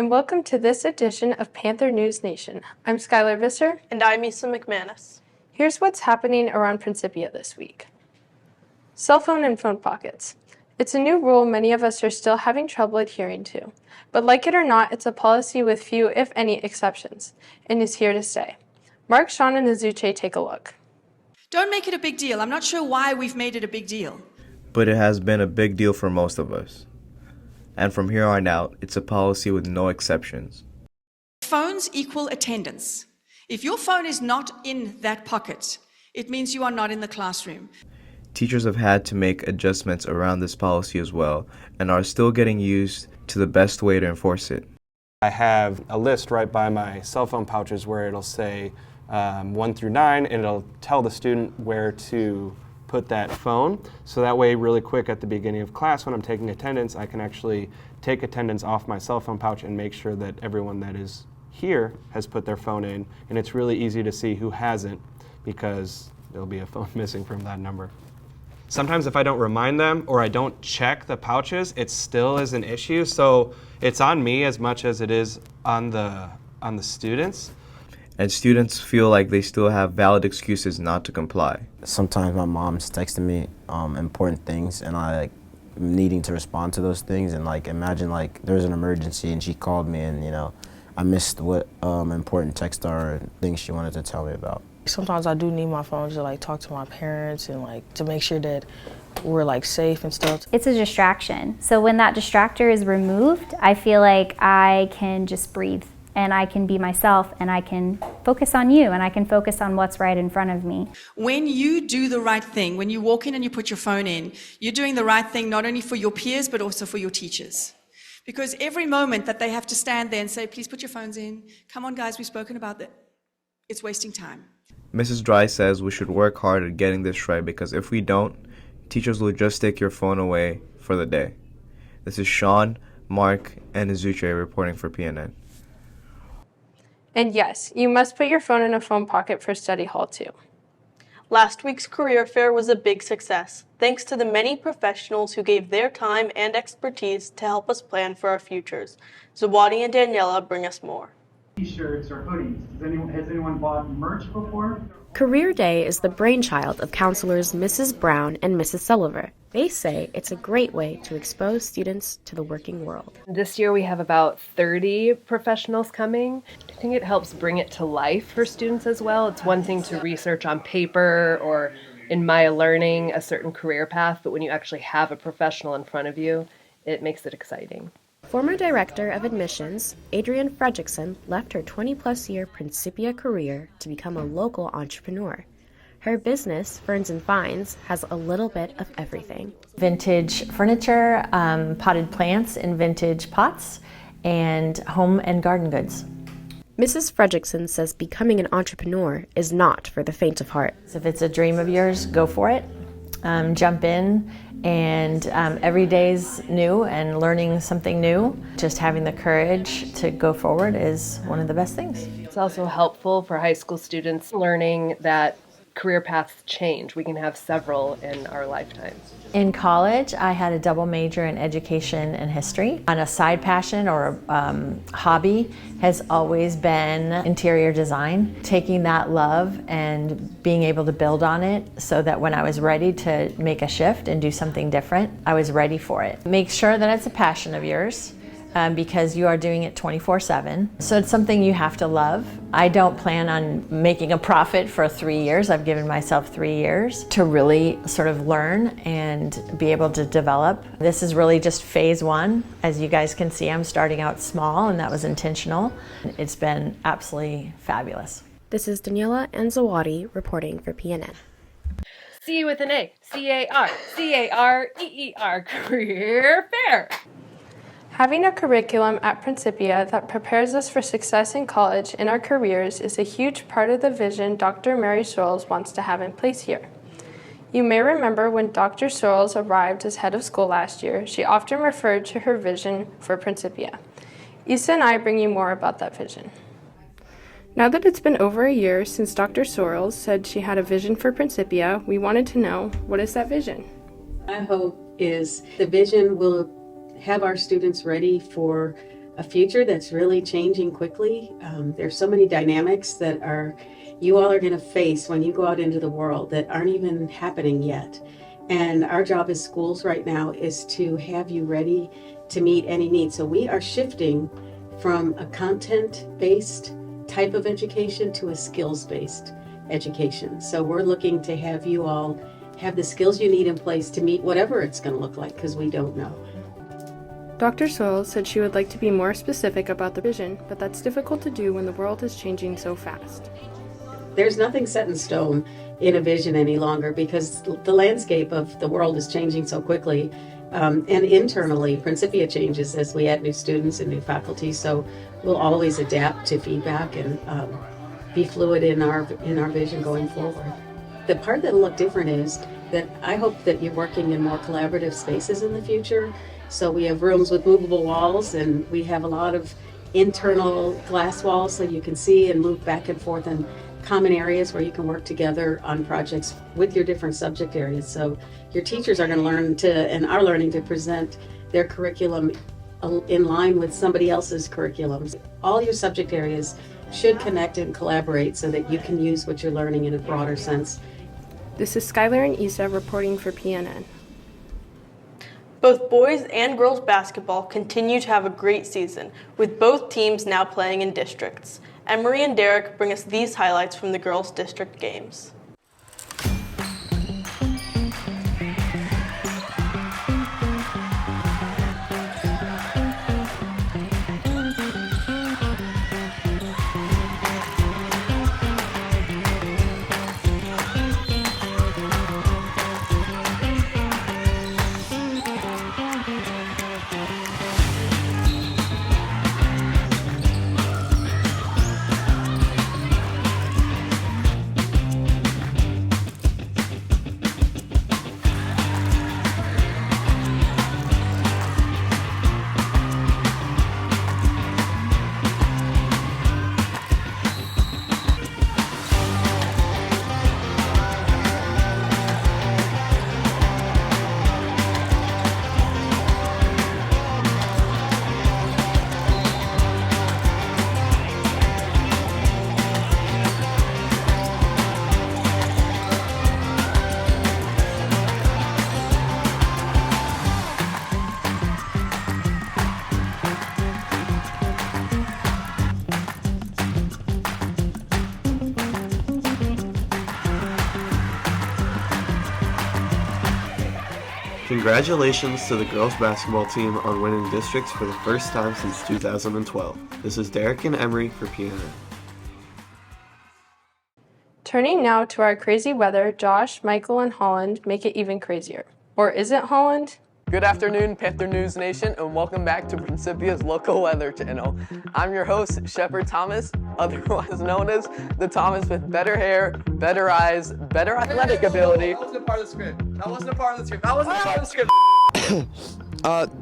and welcome to this edition of Panther News Nation. I'm Skylar Visser. And I'm Issa McManus. Here's what's happening around Principia this week. Cell phone and phone pockets. It's a new rule many of us are still having trouble adhering to, but like it or not, it's a policy with few, if any, exceptions, and is here to stay. Mark, Sean, and Azuche take a look. Don't make it a big deal. I'm not sure why we've made it a big deal. But it has been a big deal for most of us. And from here on out, it's a policy with no exceptions. Phones equal attendance. If your phone is not in that pocket, it means you are not in the classroom. Teachers have had to make adjustments around this policy as well, and are still getting used to the best way to enforce it. I have a list right by my cell phone pouches where it'll say 1 through 9, and it'll tell the student where to put that phone. So that way, really quick at the beginning of class when I'm taking attendance, I can actually take attendance off my cell phone pouch and make sure that everyone that is here has put their phone in. And it's really easy to see who hasn't, because there'll be a phone missing from that number. Sometimes if I don't remind them or I don't check the pouches, it still is an issue. So it's on me as much as it is on the students. And students feel like they still have valid excuses not to comply. Sometimes my mom's texting me important things, and I am needing to respond to those things. And imagine there's an emergency and she called me, and I missed what important text or things she wanted to tell me about. Sometimes I do need my phone to talk to my parents and to make sure that we're safe and stuff. It's a distraction. So when that distractor is removed, I feel like I can just breathe and I can be myself and I can focus on you and I can focus on what's right in front of me. When you do the right thing, when you walk in and you put your phone in, you're doing the right thing not only for your peers but also for your teachers. Because every moment that they have to stand there and say, please put your phones in, come on guys, we've spoken about that, it's wasting time. Mrs. Dry says we should work hard at getting this right, because if we don't, teachers will just take your phone away for the day. This is Sean, Mark, and Azuche reporting for PNN. And yes, you must put your phone in a phone pocket for study hall too. Last week's career fair was a big success, thanks to the many professionals who gave their time and expertise to help us plan for our futures. Zawadi and Daniela bring us more. T-shirts or hoodies. Has anyone bought merch before? Career Day is the brainchild of counselors Mrs. Brown and Mrs. Sullivan. They say it's a great way to expose students to the working world. This year we have about 30 professionals coming. I think it helps bring it to life for students as well. It's one thing to research on paper or in Maya Learning a certain career path, but when you actually have a professional in front of you, it makes it exciting. Former Director of Admissions, Adrienne Fredrickson, left her 20-plus year Principia career to become a local entrepreneur. Her business, Ferns and Finds, has a little bit of everything. Vintage furniture, potted plants in vintage pots, and home and garden goods. Mrs. Fredrickson says becoming an entrepreneur is not for the faint of heart. So if it's a dream of yours, go for it. Jump in, and every day's new and learning something new. Just having the courage to go forward is one of the best things. It's also helpful for high school students learning that career paths change. We can have several in our lifetime. In college, I had a double major in education and history. And a side passion or hobby has always been interior design. Taking that love and being able to build on it so that when I was ready to make a shift and do something different, I was ready for it. Make sure that it's a passion of yours. Because you are doing it 24/7. So it's something you have to love. I don't plan on making a profit for 3 years. I've given myself 3 years to really sort of learn and be able to develop. This is really just phase one. As you guys can see, I'm starting out small, and that was intentional. It's been absolutely fabulous. This is Daniela and Zawadi reporting for PNN. C with an A, C-A-R-E-E-R, Career Fair. Having a curriculum at Principia that prepares us for success in college and our careers is a huge part of the vision Dr. Mary Sorrells wants to have in place here. You may remember when Dr. Sorrells arrived as head of school last year, she often referred to her vision for Principia. Issa and I bring you more about that vision. Now that it's been over a year since Dr. Sorrells said she had a vision for Principia, we wanted to know, what is that vision? My hope is the vision will have our students ready for a future that's really changing quickly. There's so many dynamics that you all are going to face when you go out into the world that aren't even happening yet. And our job as schools right now is to have you ready to meet any need. So we are shifting from a content-based type of education to a skills-based education. So we're looking to have you all have the skills you need in place to meet whatever it's going to look like, because we don't know. Dr. Soiles said she would like to be more specific about the vision, but that's difficult to do when the world is changing so fast. There's nothing set in stone in a vision any longer, because the landscape of the world is changing so quickly. And internally, Principia changes as we add new students and new faculty, so we'll always adapt to feedback and be fluid in our vision going forward. The part that'll look different is that I hope that you're working in more collaborative spaces in the future. So we have rooms with movable walls, and we have a lot of internal glass walls so you can see and move back and forth in common areas where you can work together on projects with your different subject areas. So your teachers are going to learn and are learning to present their curriculum in line with somebody else's curriculums. All your subject areas should connect and collaborate so that you can use what you're learning in a broader sense. This is Skylar and Isa reporting for PNN. Both boys and girls basketball continue to have a great season, with both teams now playing in districts. Emery and Derek bring us these highlights from the girls' district games. Congratulations to the girls basketball team on winning districts for the first time since 2012. This is Derek and Emery for PNN. Turning now to our crazy weather, Josh, Michael, and Holland make it even crazier. Or is it, Holland? Good afternoon, Panther News Nation, and welcome back to Principia's local weather channel. I'm your host, Shepard Thomas, otherwise known as the Thomas with better hair, better eyes, better athletic ability. That wasn't a part of the script.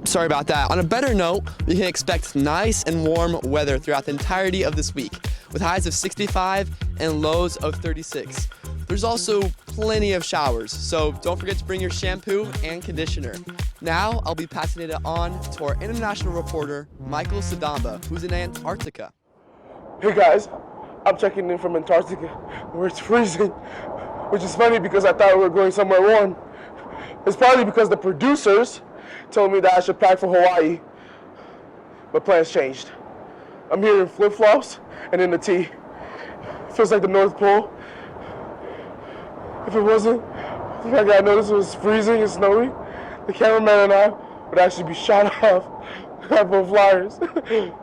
Sorry about that. On a better note, we can expect nice and warm weather throughout the entirety of this week, with highs of 65 and lows of 36. There's also plenty of showers, so don't forget to bring your shampoo and conditioner. Now, I'll be passing it on to our international reporter, Michael Sadamba, who's in Antarctica. Hey guys, I'm checking in from Antarctica, where it's freezing, which is funny because I thought we were going somewhere warm. It's probably because the producers told me that I should pack for Hawaii, but plans changed. I'm here in flip-flops and in the tee. Feels like the North Pole. If it wasn't the fact that I noticed it was freezing and snowy, the cameraman and I would actually be shot off by both flyers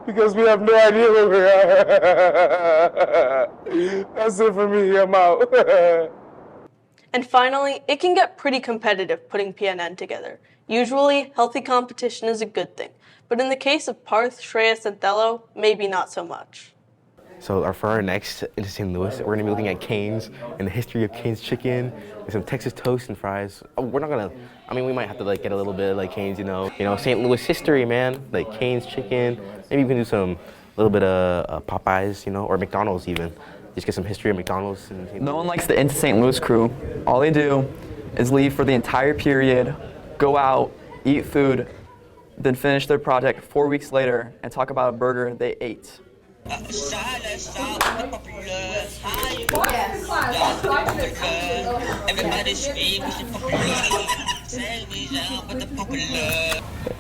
because we have no idea where we are. That's it for me. I'm out. And finally, it can get pretty competitive putting PNN together. Usually, healthy competition is a good thing, but in the case of Parth, Shreyas, and Thello, maybe not so much. So for our next into St. Louis, we're gonna be looking at Cane's and the history of Cane's chicken and some Texas toast and fries. Oh, we're not gonna, we might have to get a little bit like Cane's, St. Louis history, man, like Cane's chicken. Maybe we can do a little bit of Popeyes, or McDonald's even. Just get some history of McDonald's. No one likes the Into St. Louis crew. All they do is leave for the entire period, go out, eat food, then finish their project 4 weeks later and talk about a burger they ate.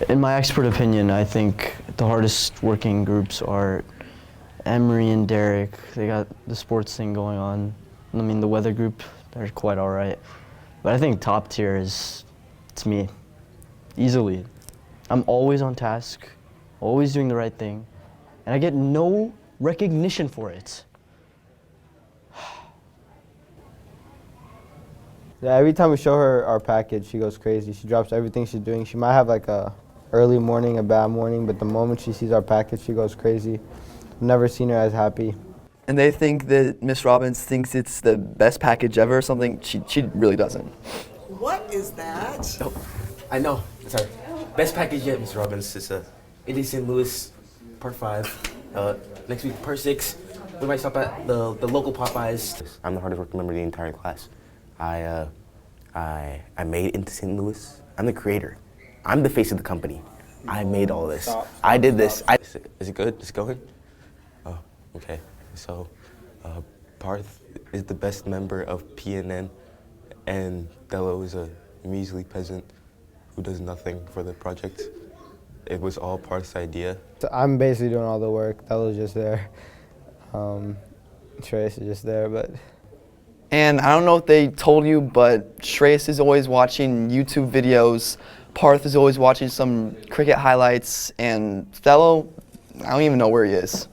In my expert opinion, I think the hardest working groups are Emery and Derek. They got the sports thing going on. I mean, the weather group, they're quite all right. But I think top tier is, it's me, easily. I'm always on task, always doing the right thing, and I get no recognition for it. Yeah, every time we show her our package, she goes crazy. She drops everything she's doing. She might have like a early morning, a bad morning, but the moment she sees our package, she goes crazy. I've never seen her as happy. And they think that Miss Robbins thinks it's the best package ever or something. She really doesn't. What is that? Oh, I know. Sorry. Best package yet, Miss Robbins. It's it is St. Louis, Part 5. Next week, Part 6. We might stop at the local Popeyes. I'm the hardest working member of the entire class. I made it into St. Louis. I'm the creator. I'm the face of the company. I made all this. I did this. Is it good? Is it going? Oh, okay. So, Parth is the best member of PNN, and Dello is a measly peasant who does nothing for the project. It was all Parth's idea. So I'm basically doing all the work. Dello's just there. Shreyas is just there, but. And I don't know if they told you, but Shreyas is always watching YouTube videos. Parth is always watching some cricket highlights, and Dello, I don't even know where he is.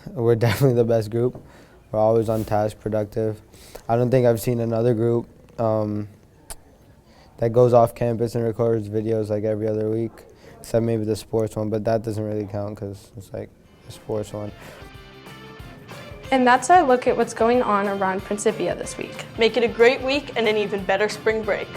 We're definitely the best group. We're always on task, productive. I don't think I've seen another group that goes off campus and records videos like every other week, except maybe the sports one, but that doesn't really count because it's like a sports one. And that's our look at what's going on around Principia this week. Make it a great week and an even better spring break.